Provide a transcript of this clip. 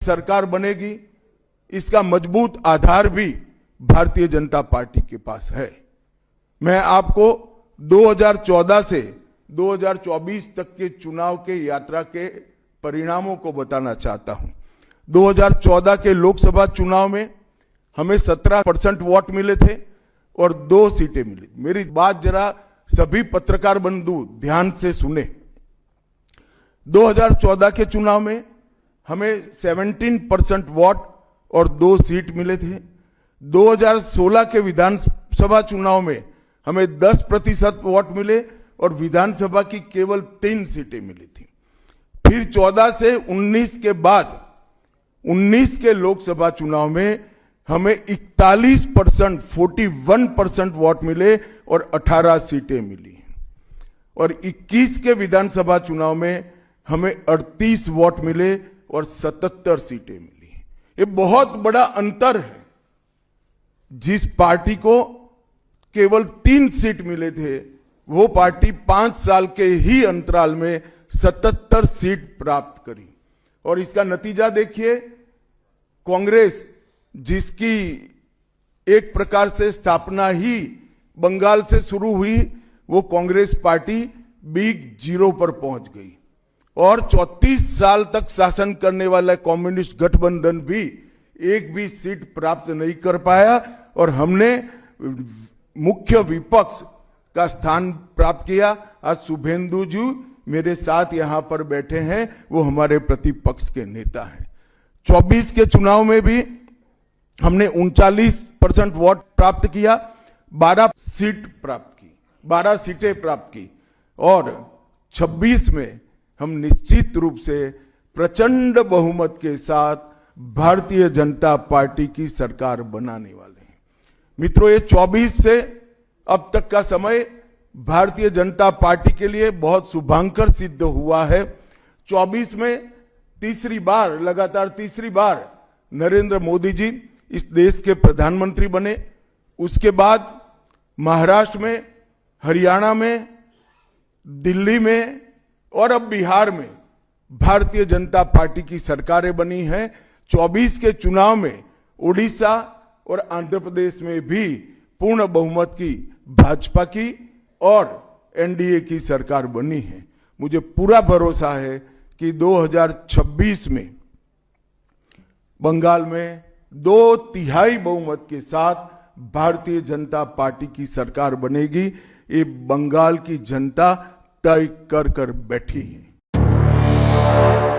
सरकार बनेगी, इसका मजबूत आधार भी भारतीय जनता पार्टी के पास है। मैं आपको 2014 से 2024 तक के चुनाव के यात्रा के परिणामों को बताना चाहता हूं। 2014 के लोकसभा चुनाव में हमें 17% वोट मिले थे और 2 सीटें मिली। मेरी बात जरा सभी पत्रकार बंधु ध्यान से सुने। 2014 के चुनाव में हमें 17% वोट और 2 सीट मिले थे। 2016 के विधानसभा चुनाव में हमें 10% वोट मिले और विधानसभा की केवल 3 सीटें मिली थी। फिर 14 से 19 के बाद 19 के लोकसभा चुनाव में हमें 41% वोट मिले और 18 सीटें मिली और 21 के विधानसभा चुनाव में हमें 38 वोट मिले और 77 सीटें मिली। ये बहुत बड़ा अंतर है। जिस पार्टी को केवल 3 सीट मिले थे, वो पार्टी 5 साल के ही अंतराल में 77 सीट प्राप्त करी। और इसका नतीजा देखिए, कांग्रेस जिसकी एक प्रकार से स्थापना ही बंगाल से शुरू हुई, वो कांग्रेस पार्टी बिग जीरो पर पहुंच गई और 34 साल तक शासन करने वाला कम्युनिस्ट गठबंधन भी एक भी सीट प्राप्त नहीं कर पाया और हमने मुख्य विपक्ष का स्थान प्राप्त किया। आज शुभेंदु जी मेरे साथ यहां पर बैठे हैं, वो हमारे प्रतिपक्ष के नेता हैं। 24 के चुनाव में भी हमने 39% वोट प्राप्त किया, 12 सीटें प्राप्त की और 26 में हम निश्चित रूप से प्रचंड बहुमत के साथ भारतीय जनता पार्टी की सरकार बनाने वाले हैं। मित्रों, ये 24 से अब तक का समय भारतीय जनता पार्टी के लिए बहुत शुभांकर सिद्ध हुआ है। 24 में लगातार तीसरी बार नरेंद्र मोदी जी इस देश के प्रधानमंत्री बने। उसके बाद महाराष्ट्र में, हरियाणा में, दिल्ली में और अब बिहार में भारतीय जनता पार्टी की सरकारें बनी हैं। 24 के चुनाव में उड़ीसा और आंध्र प्रदेश में भी पूर्ण बहुमत की भाजपा की और एनडीए की सरकार बनी है। मुझे पूरा भरोसा है कि 2026 में बंगाल में 2/3 बहुमत के साथ भारतीय जनता पार्टी की सरकार बनेगी। ये बंगाल की जनता तय कर बैठी है।